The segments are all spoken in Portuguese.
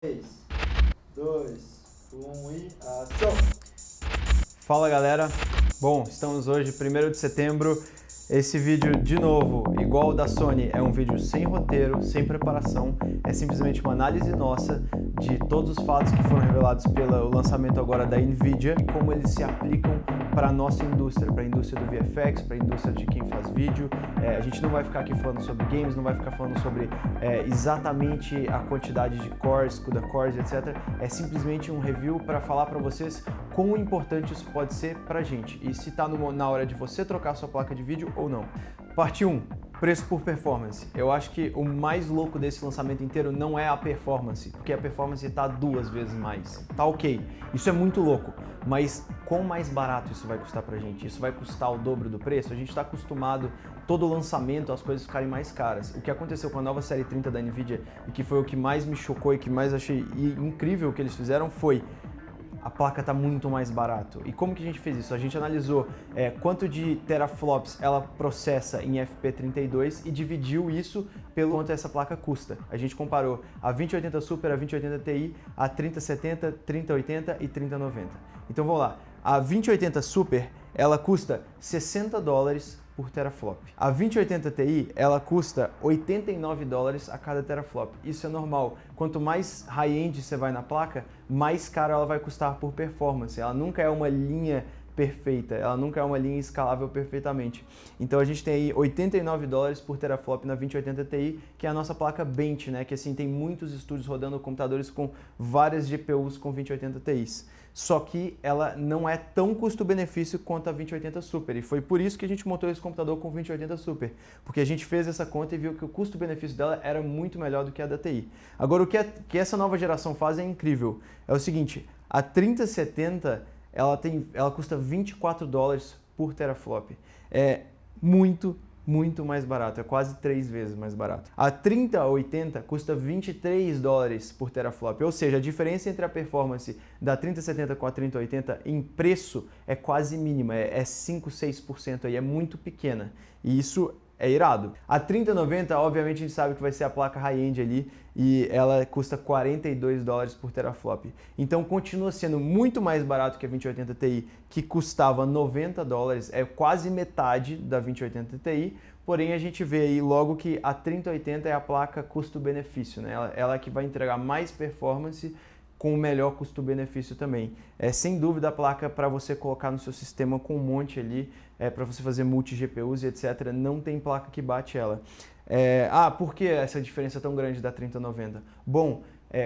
3, 2, 1 e ação! Fala galera, bom, estamos hoje 1º de setembro, esse vídeo de novo, igual o da Sony, é um vídeo sem roteiro, sem preparação, é simplesmente uma análise nossa de todos os fatos que foram revelados pelo lançamento agora da Nvidia e como eles se aplicam para a nossa indústria, para a indústria do VFX, para a indústria de quem faz vídeo. A gente não vai ficar aqui falando sobre games, não vai ficar falando sobre exatamente a quantidade de cores, CUDA cores, etc. É simplesmente um review para falar para vocês quão importante isso pode ser para a gente e se está na hora de você trocar sua placa de vídeo ou não. Parte 1. Preço por performance. Eu acho que o mais louco desse lançamento inteiro não é a performance, porque a performance está 2 vezes mais. Tá ok, isso é muito louco, mas quão mais barato isso vai custar pra gente? Isso vai custar o dobro do preço? A gente está acostumado, todo lançamento, as coisas ficarem mais caras. O que aconteceu com a nova série 30 da Nvidia e que foi o que mais me chocou e que mais achei incrível que eles fizeram foi a placa está muito mais barato. E como que a gente fez isso? A gente analisou quanto de teraflops ela processa em FP32 e dividiu isso pelo quanto essa placa custa. A gente comparou a 2080 Super, a 2080 Ti, a 3070, 3080 e 3090. Então vamos lá. A 2080 Super, ela custa $60 por teraflop. A 2080 Ti, ela custa $89 a cada teraflop. Isso é normal. Quanto mais high-end você vai na placa, mais caro ela vai custar por performance. Ela nunca é uma linha perfeita, ela nunca é uma linha escalável perfeitamente. Então a gente tem aí $89 por teraflop na 2080 Ti, que é a nossa placa bench, né? Que assim tem muitos estúdios rodando computadores com várias GPUs com 2080 Ti. Só que ela não é tão custo-benefício quanto a 2080 Super. E foi por isso que a gente montou esse computador com 2080 Super. Porque a gente fez essa conta e viu que o custo-benefício dela era muito melhor do que a da Ti. Agora, o que essa nova geração faz é incrível. É o seguinte, a 3070 ela custa $24 por teraflop. É muito mais barato, é quase 3 vezes mais barato. A 3080 custa $23 por teraflop, ou seja, a diferença entre a performance da 3070 com a 3080 em preço é quase mínima, é 5, 6% aí, é muito pequena. E isso é irado. A 3090, obviamente, a gente sabe que vai ser a placa high-end ali e ela custa $42 por teraflop. Então continua sendo muito mais barato que a 2080 Ti, que custava $90, é quase metade da 2080 Ti, porém a gente vê aí logo que a 3080 é a placa custo-benefício, né? Ela é que vai entregar mais performance com o melhor custo-benefício também. É sem dúvida a placa para você colocar no seu sistema com um monte ali, para você fazer multi-GPUs e etc. Não tem placa que bate ela. Por que essa diferença tão grande da 3090? Bom,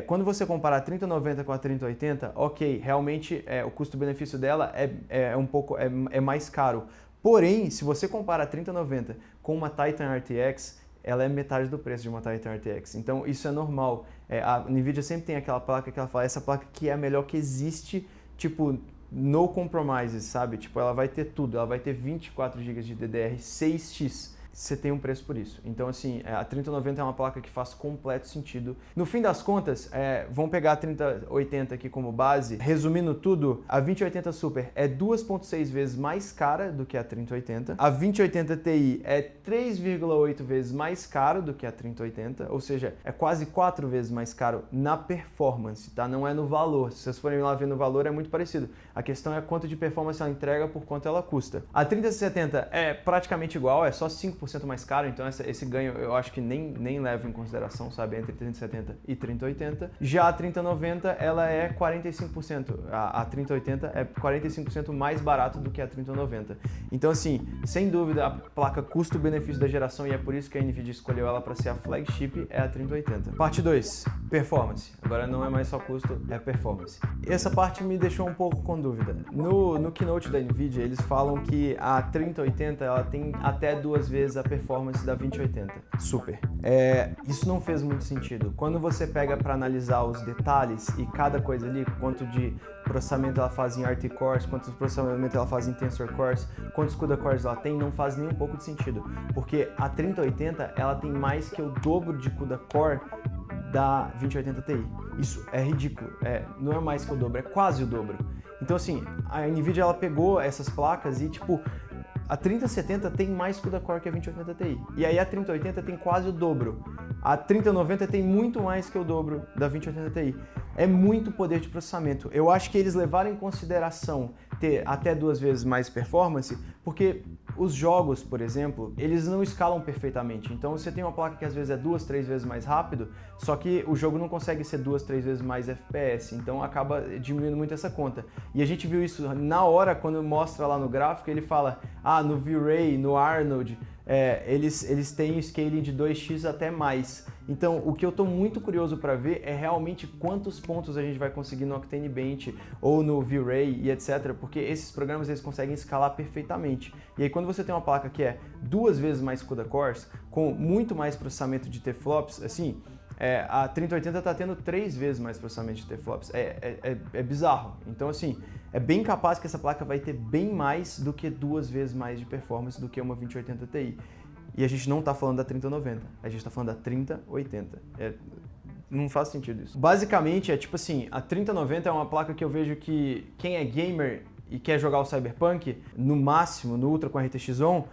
quando você compara a 3090 com a 3080, ok, realmente o custo-benefício dela é mais caro. Porém, se você compara a 3090 com uma Titan RTX, ela é metade do preço de uma Titan RTX. Então isso é normal. A Nvidia sempre tem aquela placa que ela fala, essa placa que é a melhor que existe, tipo, no compromises, sabe? Tipo, ela vai ter tudo, ela vai ter 24 GB de DDR6X. Você tem um preço por isso. Então, assim, a 3090 é uma placa que faz completo sentido. No fim das contas, vamos pegar a 3080 aqui como base. Resumindo tudo, a 2080 Super é 2,6 vezes mais cara do que a 3080. A 2080 Ti é 3,8 vezes mais caro do que a 3080, ou seja, é quase 4 vezes mais caro na performance, tá? Não é no valor. Se vocês forem lá ver no valor, é muito parecido. A questão é quanto de performance ela entrega por quanto ela custa. A 3070 é praticamente igual, é só 5% mais caro, então esse ganho eu acho que nem leva em consideração, sabe, entre 3070 e 3080. Já a 3090, ela é 45%, a 3080 é 45% mais barato do que a 3090. Então assim, sem dúvida a placa custo-benefício da geração, e é por isso que a Nvidia escolheu ela para ser a flagship, é a 3080. Parte 2, performance. Agora não é mais só custo, é performance. Essa parte me deixou um pouco com dúvida. No keynote da Nvidia, eles falam que a 3080 ela tem até 2 vezes a performance da 2080 Super. Isso não fez muito sentido. Quando você pega para analisar os detalhes e cada coisa ali, quanto de processamento ela faz em RT Cores, quantos processamento ela faz em Tensor Cores, quantos CUDA Cores ela tem, não faz nem um pouco de sentido. Porque a 3080 ela tem mais que o dobro de CUDA Core da 2080 Ti. Isso é ridículo, não é mais que o dobro, é quase o dobro. Então assim, a Nvidia ela pegou essas placas e tipo, a 3070 tem mais CUDA Core que a 2080 Ti. E aí a 3080 tem quase o dobro. A 3090 tem muito mais que o dobro da 2080 Ti. É muito poder de processamento. Eu acho que eles levaram em consideração ter até 2 vezes mais performance, porque os jogos, por exemplo, eles não escalam perfeitamente. Então você tem uma placa que às vezes é 2, 3 vezes mais rápido, só que o jogo não consegue ser 2, 3 vezes mais FPS, então acaba diminuindo muito essa conta. E a gente viu isso na hora, quando mostra lá no gráfico, ele fala, no V-Ray, no Arnold, eles têm scaling de 2x até mais. Então, o que eu estou muito curioso para ver é realmente quantos pontos a gente vai conseguir no Octane Bench ou no V-Ray e etc, porque esses programas eles conseguem escalar perfeitamente. E aí quando você tem uma placa que é 2 vezes mais CUDA cores, com muito mais processamento de T-flops, assim, a 3080 está tendo 3 vezes mais processamento de T-flops. É bizarro. Então, assim, é bem capaz que essa placa vai ter bem mais do que 2 vezes mais de performance do que uma 2080 Ti. E a gente não está falando da 3090, a gente está falando da 3080. Não faz sentido isso. Basicamente, é tipo assim, a 3090 é uma placa que eu vejo que quem é gamer e quer jogar o Cyberpunk, no máximo, no Ultra com a RTX On,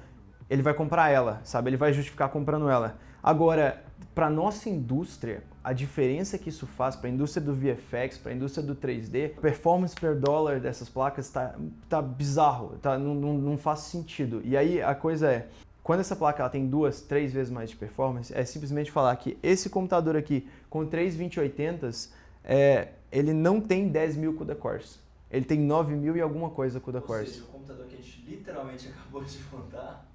ele vai comprar ela, sabe? Ele vai justificar comprando ela. Agora, para nossa indústria, a diferença que isso faz para a indústria do VFX, para a indústria do 3D, a performance per dólar dessas placas tá bizarro, não faz sentido. E aí a coisa é, quando essa placa ela tem 2, 3 vezes mais de performance, é simplesmente falar que esse computador aqui com 3 2080s, ele não tem 10.000 CUDA cores. Ele tem 9.000 e alguma coisa CUDA cores. Ou seja, o computador que a gente literalmente acabou de montar...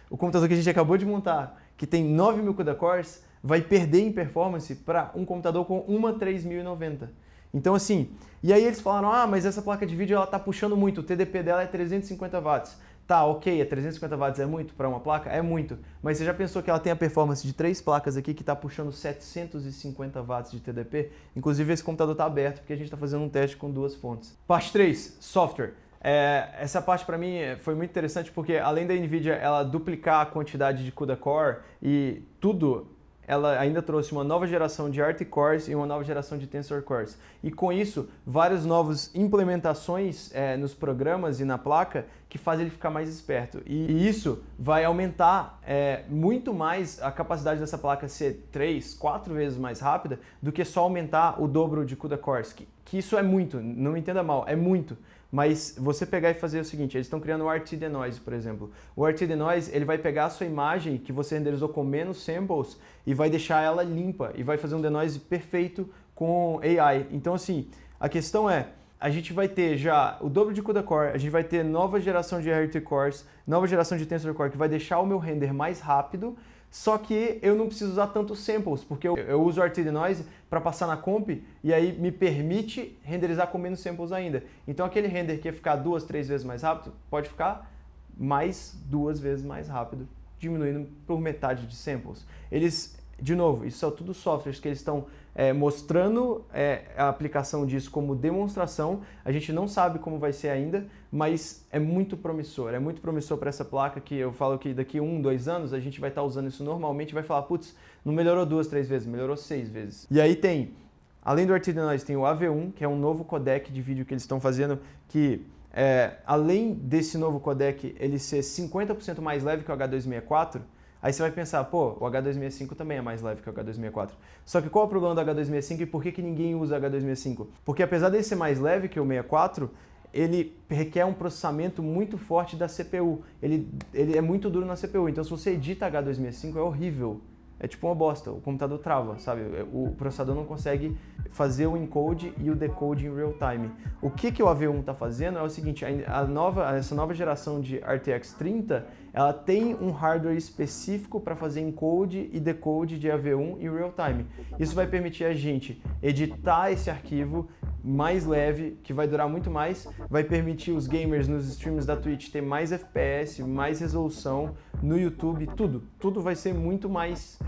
O computador que a gente acabou de montar, que tem 9.000 CUDA cores, vai perder em performance para um computador com uma 3090. Então assim, e aí eles falaram, mas essa placa de vídeo ela tá puxando muito, o TDP dela é 350 watts. Tá, ok, 350 watts é muito para uma placa? É muito. Mas você já pensou que ela tem a performance de 3 placas aqui que está puxando 750 watts de TDP? Inclusive esse computador está aberto porque a gente está fazendo um teste com 2 fontes. Parte 3, software. Essa parte para mim foi muito interessante porque além da NVIDIA ela duplicar a quantidade de CUDA Core e tudo, ela ainda trouxe uma nova geração de Arctic Cores e uma nova geração de Tensor Cores. E com isso, várias novas implementações nos programas e na placa que fazem ele ficar mais esperto. E isso vai aumentar muito mais a capacidade dessa placa ser 3, 4 vezes mais rápida do que só aumentar o dobro de CUDA Cores. Que isso é muito, não me entenda mal, é muito. Mas você pegar e fazer o seguinte, eles estão criando o RT Denoise, por exemplo. O RT Denoise, ele vai pegar a sua imagem que você renderizou com menos samples e vai deixar ela limpa e vai fazer um denoise perfeito com AI. Então assim, a questão é, a gente vai ter já o dobro de CUDA Core, a gente vai ter nova geração de RT Cores, nova geração de Tensor Core que vai deixar o meu render mais rápido, só que eu não preciso usar tantos samples, porque eu uso o RT Denoise para passar na comp e aí me permite renderizar com menos samples ainda. Então aquele render que ia ficar 2, 3 vezes mais rápido, pode ficar mais 2 vezes mais rápido, diminuindo por metade de samples. De novo, isso são tudo softwares que eles estão mostrando a aplicação disso como demonstração. A gente não sabe como vai ser ainda, mas é muito promissor para essa placa que eu falo que daqui 1, 2 anos a gente vai estar usando isso normalmente e vai falar, putz, não melhorou 2, 3 vezes, melhorou 6 vezes. E aí tem, além do RT Denoise, tem o AV1, que é um novo codec de vídeo que eles estão fazendo, que além desse novo codec ele ser 50% mais leve que o H264, aí você vai pensar, pô, o H265 também é mais leve que o H264. Só que qual é o problema do H265 e por que ninguém usa o H265? Porque apesar dele ser mais leve que o 64, ele requer um processamento muito forte da CPU. Ele é muito duro na CPU, então se você edita H265 é horrível. É tipo uma bosta, o computador trava, sabe? O processador não consegue fazer o encode e o decode em real time. O que o AV1 está fazendo é o seguinte, essa nova geração de RTX 30, ela tem um hardware específico para fazer encode e decode de AV1 em real time. Isso vai permitir a gente editar esse arquivo mais leve, que vai durar muito mais, vai permitir os gamers nos streams da Twitch ter mais FPS, mais resolução, no YouTube, tudo vai ser muito mais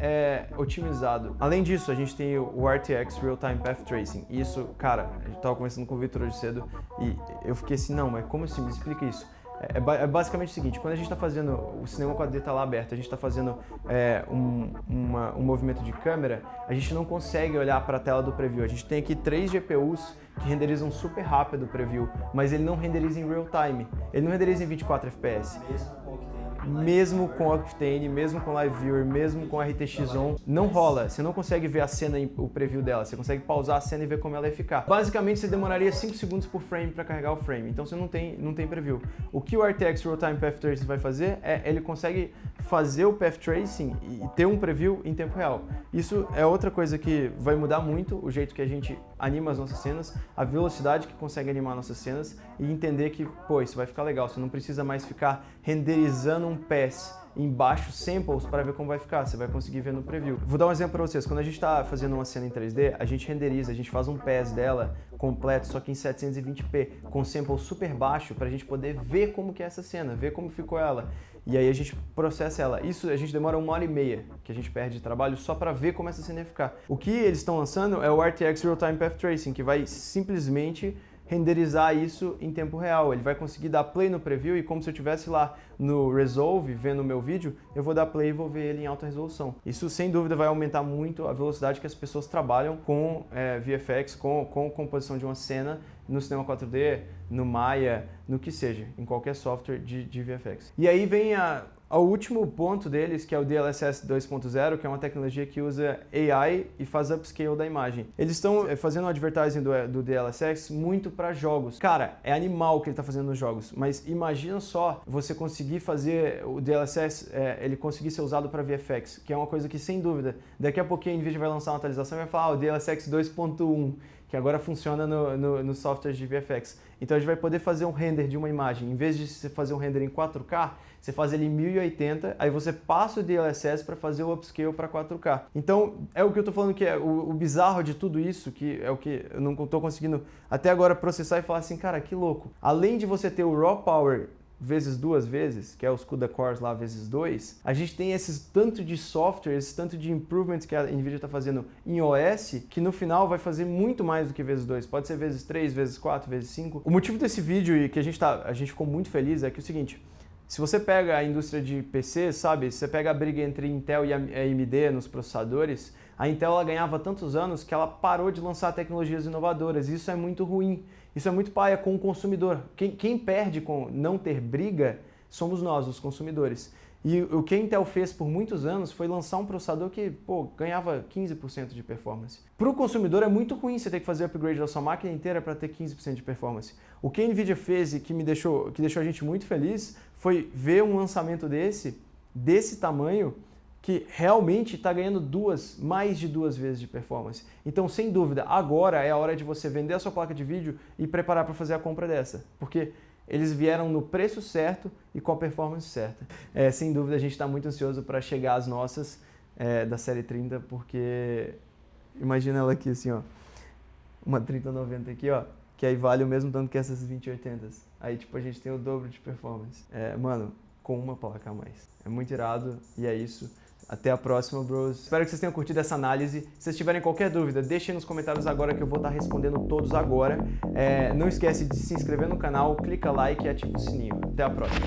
otimizado. Além disso, a gente tem o RTX Real Time Path Tracing. E isso, cara, a gente estava conversando com o Victor hoje cedo e eu fiquei assim, não, mas como assim? Me explica isso. É basicamente o seguinte, quando a gente está fazendo, o cinema 4D está lá aberto, a gente está fazendo um movimento de câmera, a gente não consegue olhar para a tela do preview. A gente tem aqui 3 GPUs que renderizam super rápido o preview, mas ele não renderiza em real time, ele não renderiza em 24 FPS. Mesmo com o Octane mesmo com Octane, mesmo com Live Viewer, mesmo com RTX On, não rola. Você não consegue ver a cena, o preview dela, você consegue pausar a cena e ver como ela ia ficar. Basicamente, você demoraria 5 segundos por frame para carregar o frame, então você não tem preview. O que o RTX Real-Time Path Tracing vai fazer é, ele consegue fazer o Path Tracing e ter um preview em tempo real. Isso é outra coisa que vai mudar muito o jeito que a gente anima as nossas cenas, a velocidade que consegue animar nossas cenas e entender que, pô, isso vai ficar legal, você não precisa mais ficar renderizando um pass embaixo samples para ver como vai ficar, você vai conseguir ver no preview. Vou dar um exemplo para vocês, quando a gente está fazendo uma cena em 3D, a gente renderiza, a gente faz um pass dela completo, só que em 720p, com sample super baixo, para a gente poder ver como que é essa cena, ver como ficou ela. E aí a gente processa ela. Isso a gente demora 1h30 que a gente perde de trabalho só para ver como essa cena ia ficar. O que eles estão lançando é o RTX Real-Time Path Tracing, que vai simplesmente renderizar isso em tempo real. Ele vai conseguir dar play no preview e como se eu estivesse lá no Resolve vendo o meu vídeo, eu vou dar play e vou ver ele em alta resolução. Isso sem dúvida vai aumentar muito a velocidade que as pessoas trabalham com VFX, com composição de uma cena no cinema 4D, no Maya, no que seja, em qualquer software de VFX. E aí vem ao último ponto deles, que é o DLSS 2.0, que é uma tecnologia que usa AI e faz upscale da imagem. Eles estão fazendo um advertising do DLSS muito para jogos. Cara, é animal o que ele está fazendo nos jogos, mas imagina só você conseguir fazer o DLSS, ele conseguir ser usado para VFX, que é uma coisa que, sem dúvida, daqui a pouquinho a NVIDIA vai lançar uma atualização e vai falar, o DLSS 2.1, que agora funciona no software de VFX. Então a gente vai poder fazer um render de uma imagem, em vez de você fazer um render em 4K, você faz ele em 1080, aí você passa o DLSS para fazer o upscale para 4K. Então é o que eu estou falando que é o bizarro de tudo isso, que é o que eu não estou conseguindo até agora processar e falar assim, cara, que louco. Além de você ter o Raw Power vezes 2 vezes, que é os CUDA Cores lá vezes 2, a gente tem esses tanto de software, esse tanto de improvements que a NVIDIA está fazendo em OS, que no final vai fazer muito mais do que vezes 2, pode ser vezes 3, vezes 4, vezes 5. O motivo desse vídeo e que a gente ficou muito feliz é que é o seguinte, se você pega a indústria de PC, sabe, você pega a briga entre Intel e AMD nos processadores, a Intel ela ganhava tantos anos que ela parou de lançar tecnologias inovadoras, e isso é muito ruim. Isso é muito paia com o consumidor. Quem perde com não ter briga somos nós, os consumidores. E o que a Intel fez por muitos anos foi lançar um processador que, pô, ganhava 15% de performance. Para o consumidor é muito ruim você ter que fazer upgrade da sua máquina inteira para ter 15% de performance. O que a NVIDIA fez e que deixou a gente muito feliz foi ver um lançamento desse tamanho, que realmente está ganhando mais de 2 vezes de performance. Então, sem dúvida, agora é a hora de você vender a sua placa de vídeo e preparar para fazer a compra dessa. Porque eles vieram no preço certo e com a performance certa. Sem dúvida, a gente está muito ansioso para chegar às nossas da série 30, porque imagina ela aqui assim, ó, uma 3090 aqui, ó, que aí vale o mesmo tanto que essas 2080s. Aí, tipo, a gente tem o dobro de performance. Mano, com uma placa a mais. É muito irado e é isso. Até a próxima, bros. Espero que vocês tenham curtido essa análise. Se vocês tiverem qualquer dúvida, deixem nos comentários agora que eu vou estar respondendo todos agora. Não esquece de se inscrever no canal, clica like e ativa o sininho. Até a próxima.